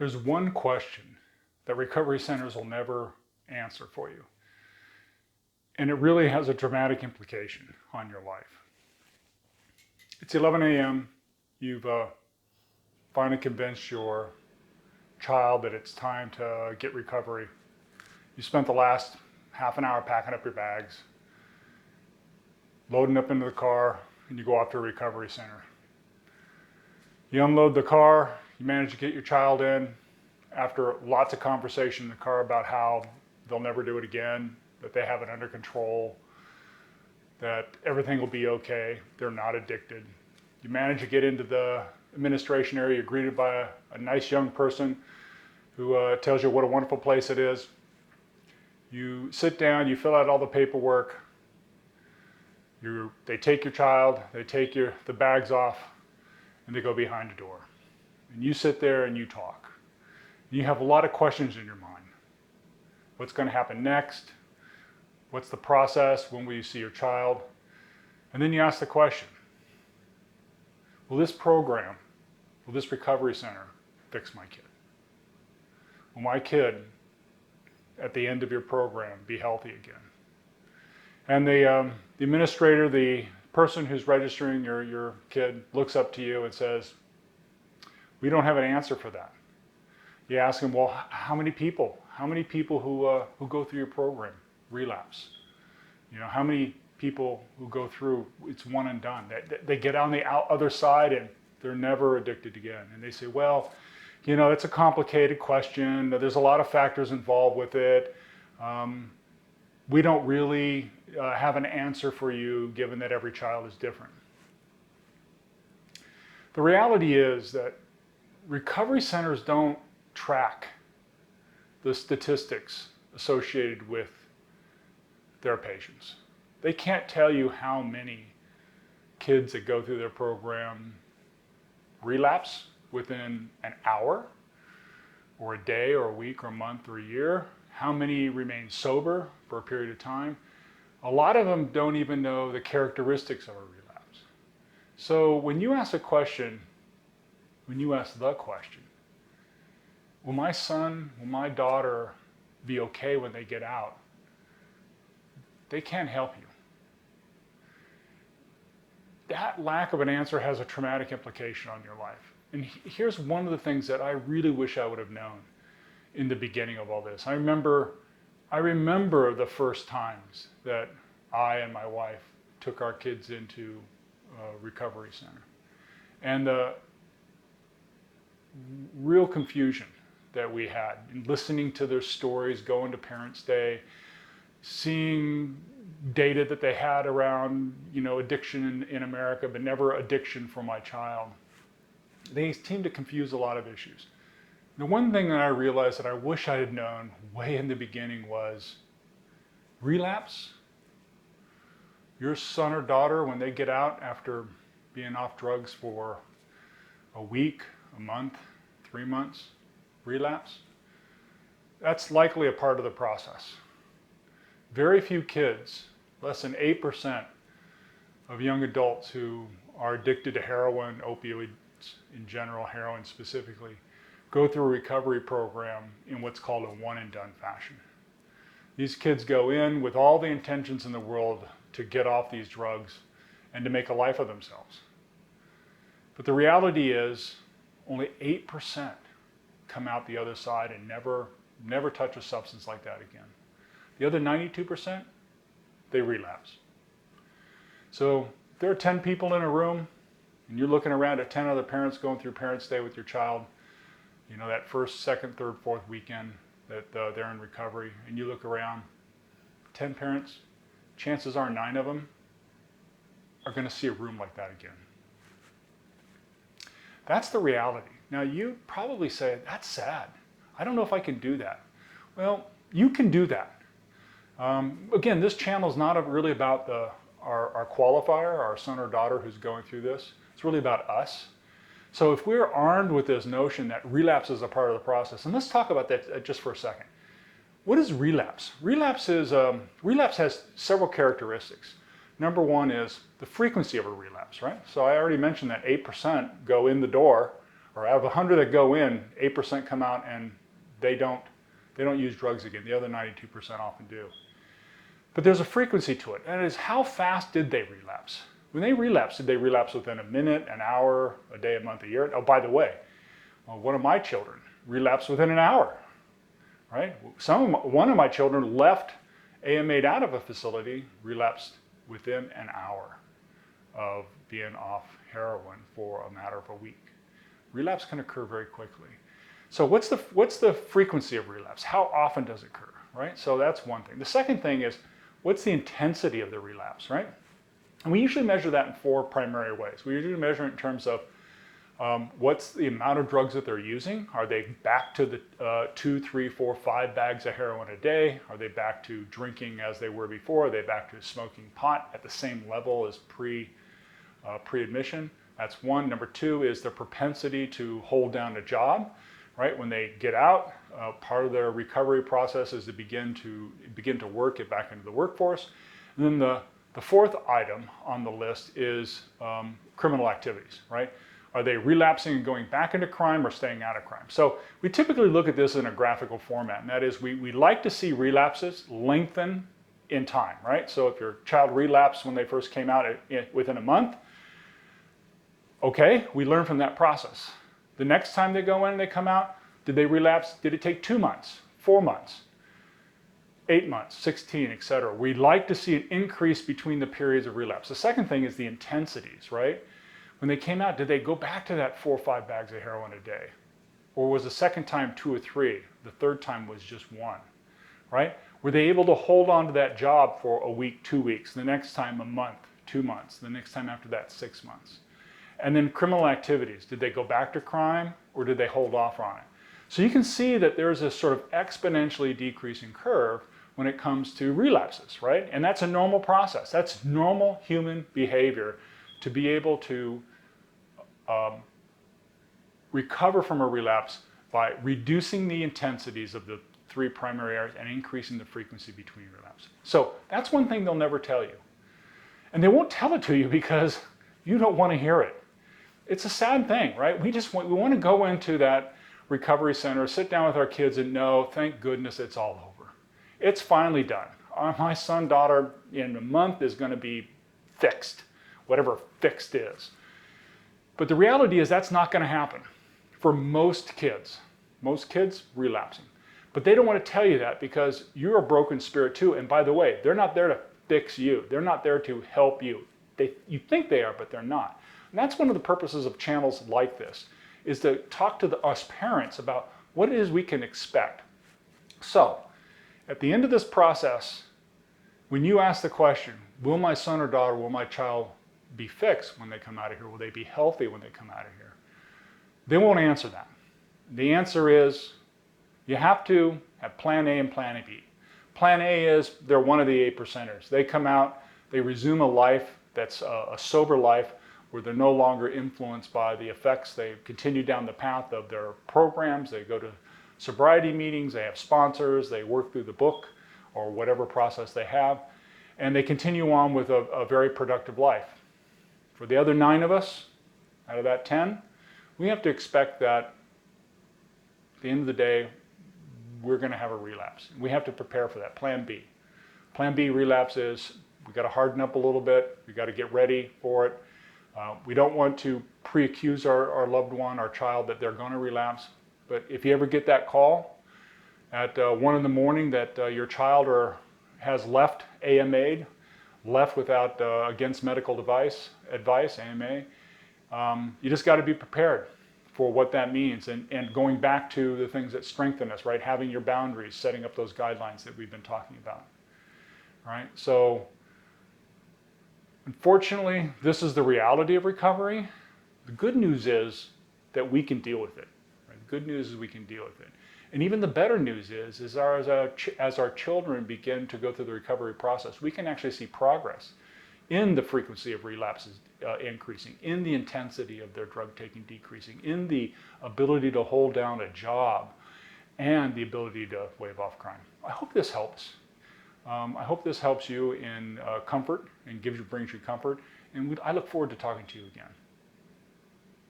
There's one question that recovery centers will never answer for you. And it really has a dramatic implication on your life. It's 11 a.m. You've finally convinced your child that it's time to get recovery. You spent the last half an hour packing up your bags, loading up into the car, and you go off to a recovery center. You unload the car, you manage to get your child in after lots of conversation in the car about how they'll never do it again, that they have it under control, that everything will be okay, they're not addicted. You manage to get into the administration area, you're greeted by a nice young person who tells you what a wonderful place it is. You sit down, you fill out all the paperwork, they take your child, they take the bags off, and they go behind the door. And you sit there and you talk. You have a lot of questions in your mind. What's going to happen next? What's the process? When will you see your child? And then you ask the question, will this program, will this recovery center fix my kid? Will my kid, at the end of your program, be healthy again? And the administrator, the person who's registering your kid, looks up to you and says, we don't have an answer for that. You ask them, well, how many people who go through your program relapse? How many people who go through, it's one and done. They get on the other side and they're never addicted again. And they say, well, it's a complicated question. There's a lot of factors involved with it. We don't really have an answer for you, given that every child is different. The reality is that recovery centers don't track the statistics associated with their patients. They can't tell you how many kids that go through their program relapse within an hour or a day or a week or a month or a year, how many remain sober for a period of time. A lot of them don't even know the characteristics of a relapse. So when you ask the question, will my son, will my daughter be okay when they get out? They can't help you. That lack of an answer has a traumatic implication on your life. And here's one of the things that I really wish I would have known in the beginning of all this. I remember the first times that I and my wife took our kids into a recovery center. And the real confusion that we had in listening to their stories, going to Parents' Day, seeing data that they had around, addiction in America, but never addiction for my child. They seemed to confuse a lot of issues. The one thing that I realized that I wish I had known way in the beginning was relapse. Your son or daughter, when they get out after being off drugs for a week, a month, 3 months, relapse, that's likely a part of the process. Very few kids, less than 8% of young adults who are addicted to heroin, opioids in general, heroin specifically, go through a recovery program in what's called a one and done fashion. These kids go in with all the intentions in the world to get off these drugs and to make a life of themselves. But the reality is only 8% come out the other side and never touch a substance like that again. The other 92%, they relapse. So if there are 10 people in a room and you're looking around at 10 other parents going through Parents' Day with your child, that first, second, third, fourth weekend that they're in recovery, and you look around, 10 parents, chances are 9 of them are going to see a room like that again. That's the reality. Now you probably say, that's sad. I don't know if I can do that. Well, you can do that. Again, this channel is not really about our qualifier, our son or daughter who's going through this. It's really about us. So if we're armed with this notion that relapse is a part of the process, and let's talk about that just for a second. What is relapse? Relapse has several characteristics. Number one is the frequency of a relapse, right? So I already mentioned that 8% go in the door, or out of 100 that go in, 8% come out and they don't use drugs again. The other 92% often do. But there's a frequency to it, and it is how fast did they relapse? When they relapsed, did they relapse within a minute, an hour, a day, a month, a year? Oh, by the way, one of my children relapsed within an hour, right? One of my children left AMA'd out of a facility, relapsed within an hour of being off heroin for a matter of a week. Relapse can occur very quickly. So what's the frequency of relapse? How often does it occur, right? So that's one thing. The second thing is, what's the intensity of the relapse, right? And we usually measure that in 4 primary ways. We usually measure it in terms of what's the amount of drugs that they're using? Are they back to the 2, 3, 4, 5 bags of heroin a day? Are they back to drinking as they were before? Are they back to smoking pot at the same level as pre-admission? That's one. Number 2 is the propensity to hold down a job, right? When they get out, part of their recovery process is to begin to work, get back into the workforce. And then the 4th item on the list is criminal activities, right? Are they relapsing and going back into crime or staying out of crime? So we typically look at this in a graphical format, and that is we like to see relapses lengthen in time, right? So if your child relapsed when they first came out within a month, okay, we learn from that process. The next time they go in and they come out, did they relapse? Did it take 2 months, 4 months, 8 months, 16, etc.? We like to see an increase between the periods of relapse. The second thing is the intensities, right? When they came out, did they go back to that 4 or 5 bags of heroin a day? Or was the second time 2 or 3? The third time was just 1, right? Were they able to hold on to that job for a week, 2 weeks, the next time a month, 2 months, the next time after that 6 months? And then criminal activities, did they go back to crime or did they hold off on it? So you can see that there's a sort of exponentially decreasing curve when it comes to relapses, right? And that's a normal process. That's normal human behavior to be able to recover from a relapse by reducing the intensities of the 3 primary areas and increasing the frequency between relapse. So that's one thing they'll never tell you. And they won't tell it to you because you don't want to hear it. It's a sad thing, right? We want to go into that recovery center, sit down with our kids and know, thank goodness it's all over. It's finally done. My son, daughter, in a month is going to be fixed, whatever fixed is. But the reality is that's not going to happen for most kids. Most kids relapsing. But they don't want to tell you that because you're a broken spirit too. And by the way, they're not there to fix you. They're not there to help you. You think they are, but they're not. And that's one of the purposes of channels like this, is to talk to us parents about what it is we can expect. So, at the end of this process, when you ask the question, will my son or daughter, will my child be fixed when they come out of here? Will they be healthy when they come out of here? They won't answer that. The answer is, you have to have plan A and plan B. Plan A is they're one of the 8%ers. They come out, they resume a life that's a sober life where they're no longer influenced by the effects. They continue down the path of their programs. They go to sobriety meetings, they have sponsors, they work through the book or whatever process they have, and they continue on with a very productive life. For the other 9 of us, out of that 10, we have to expect that at the end of the day, we're going to have a relapse. We have to prepare for that. Plan B. Plan B relapse is we've got to harden up a little bit. We've got to get ready for it. We don't want to pre-accuse our loved one, our child, that they're going to relapse. But if you ever get that call at 1 in the morning that your child has left AMA, left without against medical advice, AMA, you just got to be prepared for what that means. And going back to the things that strengthen us, right? Having your boundaries, setting up those guidelines that we've been talking about, right? So unfortunately, this is the reality of recovery. The good news is that we can deal with it. Right? The good news is we can deal with it. And even the better news is as our children begin to go through the recovery process, we can actually see progress in the frequency of relapses increasing, in the intensity of their drug taking decreasing, in the ability to hold down a job, and the ability to wave off crime. I hope this helps. I hope this helps you in comfort and brings you comfort. And I look forward to talking to you again.